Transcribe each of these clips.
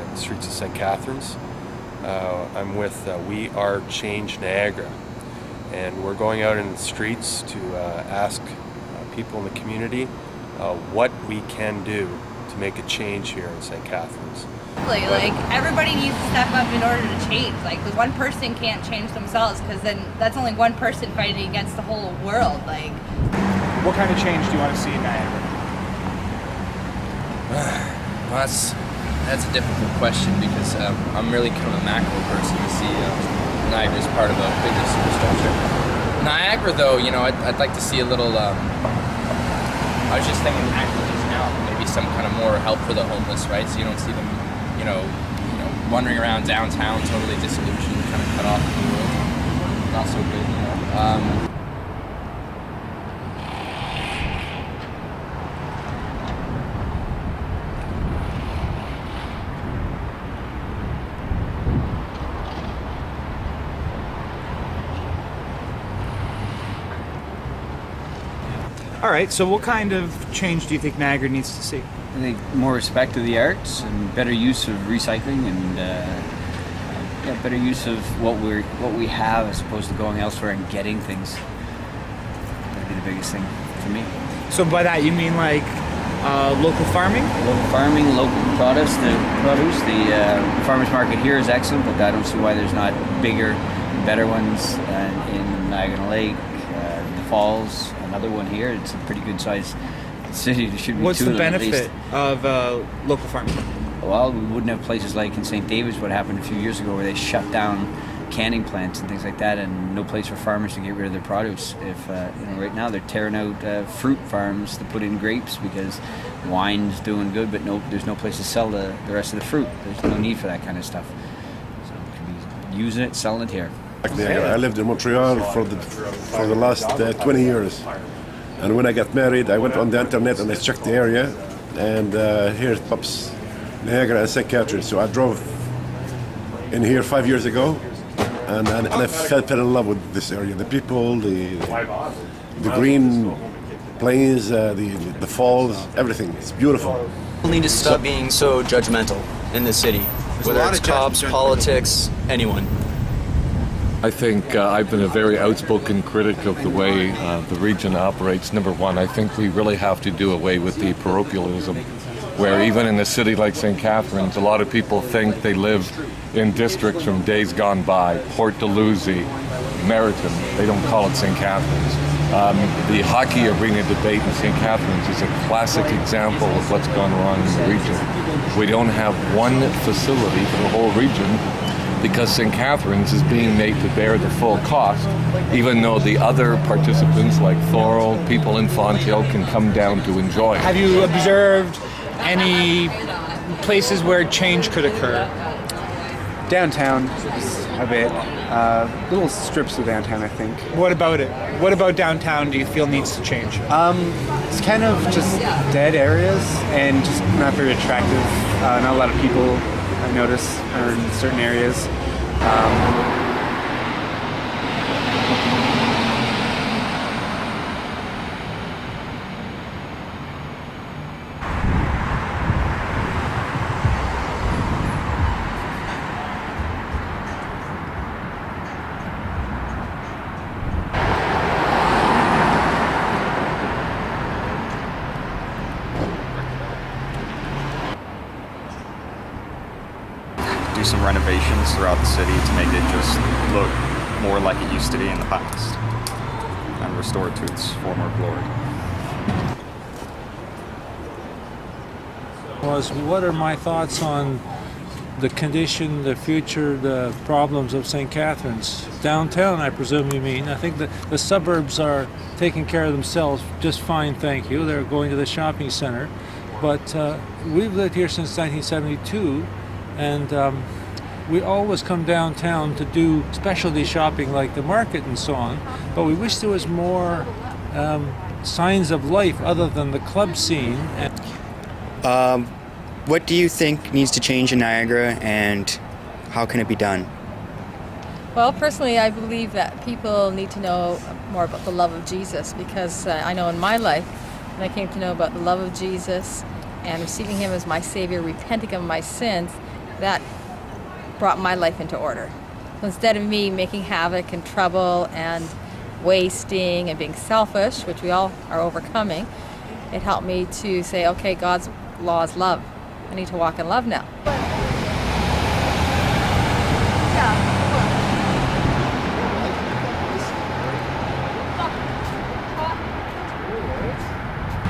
in the streets of St. Catharines. I'm with We Are Change Niagara, and we're going out in the streets to ask people in the community what we can do to make a change here in St. Catharines. Like, everybody needs to step up in order to change. Like, because one person can't change themselves, because then that's only one person fighting against the whole world. Like, what kind of change do you want to see in Niagara? Well, that's a difficult question, because I'm really kind of a macro person to see Niagara as part of a bigger superstructure. Niagara, though, you know, I'd like to see a little. I was just thinking actually just now, maybe some kind of more help for the homeless, right? So you don't see them, you know, wandering around downtown, totally disillusioned, kind of cut off from the world. Not so good, you know. All right, so what kind of change do you think Niagara needs to see? I think more respect to the arts and better use of recycling and better use of what we have as opposed to going elsewhere and getting things. That'd be the biggest thing for me. So by that you mean like local farming? Local farming, local produce. The farmers market here is excellent, but I don't see why there's not bigger, better ones in Niagara Lake, the Falls. Another one here. It's a pretty good sized city. There should be What's two the of them benefit of local farming? Well, we wouldn't have places like in St. David's, what happened a few years ago, where they shut down canning plants and things like that, and no place for farmers to get rid of their produce. If right now they're tearing out fruit farms to put in grapes because wine's doing good, but there's no place to sell the rest of the fruit. There's no need for that kind of stuff. So we could be using it, selling it here. I lived in Montreal for the last 20 years, and when I got married I went on the internet and I checked the area, and here it pops Niagara and St. Catharines. So I drove in here 5 years ago, and I fell in love with this area. The people, the green plains, the falls, everything. It's beautiful. We need to stop being so judgmental in this city, whether it's cops, politics, anyone. I think I've been a very outspoken critic of the way the region operates. Number one, I think we really have to do away with the parochialism, where even in a city like St. Catharines, a lot of people think they live in districts from days gone by. Port Dalhousie, Meriton, they don't call it St. Catharines. The hockey arena debate in St. Catharines is a classic example of what's gone wrong in the region. We don't have one facility for the whole region, because St. Catharines is being made to bear the full cost, even though the other participants like Thorold, people in Fonthill can come down to enjoy it. Have you observed any places where change could occur? Downtown, a bit. Little strips of downtown, I think. What about it? What about downtown do you feel needs to change? It's kind of just dead areas and just not very attractive. Not a lot of people, I notice, are in certain areas. Do some renovations throughout the city to make it just look more like it used to be in the past and restore it to its former glory. What are my thoughts on the condition, the future, the problems of St. Catharines? Downtown, I presume you mean. I think the suburbs are taking care of themselves just fine, thank you. They're going to the shopping center. But we've lived here since 1972, and we always come downtown to do specialty shopping like the market and so on, but we wish there was more signs of life other than the club scene. What do you think needs to change in Niagara, and how can it be done? well, personally, I believe that people need to know more about the love of Jesus, because I know in my life, when I came to know about the love of Jesus and receiving him as my Savior, repenting of my sins, that brought my life into order. So instead of me making havoc and trouble and wasting and being selfish, which we all are overcoming, it helped me to say, okay, God's law is love. I need to walk in love now.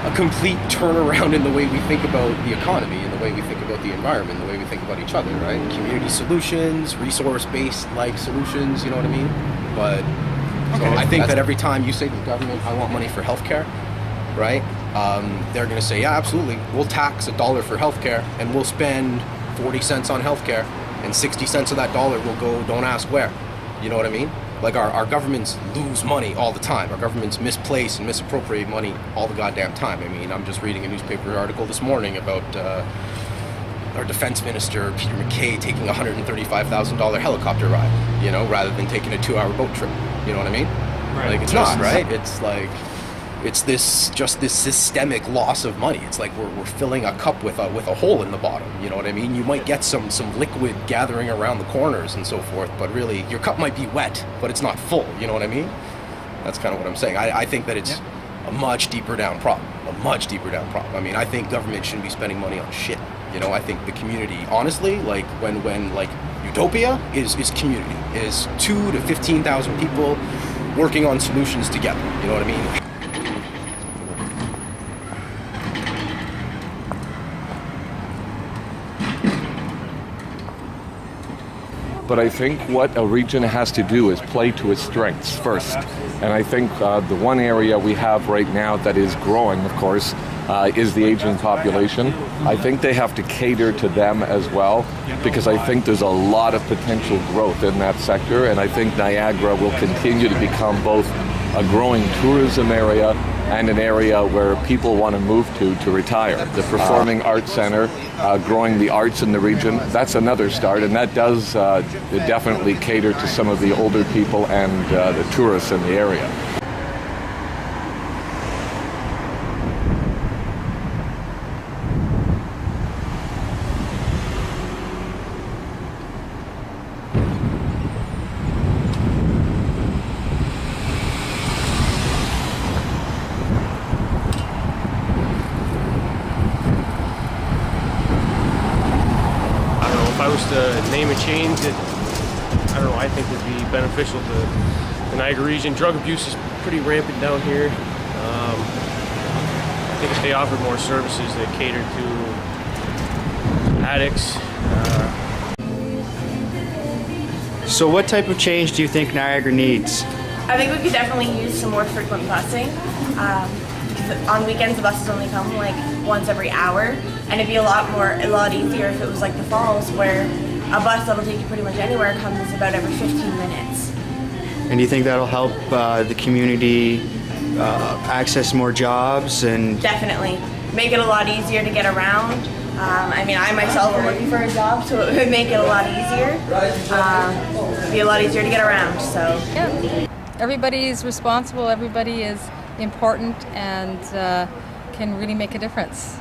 A complete turnaround in the way we think about the economy, in the way we think about the environment, the way we think about each other, right? Community solutions, resource-based like solutions, you know what I mean? But so I think that every time you say to the government, I want money for healthcare, right? They're going to say, yeah, absolutely. We'll tax $1 for healthcare, and we'll spend 40 cents on healthcare, and 60 cents of that dollar will go, don't ask where. You know what I mean? Like our governments lose money all the time. Our governments misplace and misappropriate money all the goddamn time. I mean, I'm just reading a newspaper article this morning about our defense minister, Peter MacKay, taking a $135,000 helicopter ride, you know, rather than taking a 2-hour boat trip. You know what I mean? Right. Like, it's not, right? It's like, it's this systemic loss of money. It's like we're filling a cup with a hole in the bottom. You know what I mean? You might get some liquid gathering around the corners and so forth, but really your cup might be wet, but it's not full. You know what I mean? That's kind of what I'm saying. I think that it's a much deeper down problem. I mean, I think government shouldn't be spending money on shit. You know, I think the community, honestly, like when like utopia is community, is 2,000 to 15,000 people working on solutions together. You know what I mean? But I think what a region has to do is play to its strengths first. And I think the one area we have right now that is growing, of course, is the aging population. I think they have to cater to them as well, because I think there's a lot of potential growth in that sector, and I think Niagara will continue to become both a growing tourism area and an area where people want to move to retire. The Performing Arts Center, growing the arts in the region, that's another start, and that does definitely cater to some of the older people and the tourists in the area. If I was to name a change, I don't know, I think would be beneficial to the Niagara region. Drug abuse is pretty rampant down here. I think if they offered more services that cater to addicts. So what type of change do you think Niagara needs? I think we could definitely use some more frequent busing. Because on weekends the buses only come like once every hour, and it'd be a lot easier if it was like the Falls, where a bus that'll take you pretty much anywhere comes about every 15 minutes. And do you think that'll help the community access more jobs and Definitely make it a lot easier to get around. I mean, I myself am looking for a job, so it would make it a lot easier. Be a lot easier to get around. So yeah, everybody's responsible. Everybody is important and can really make a difference.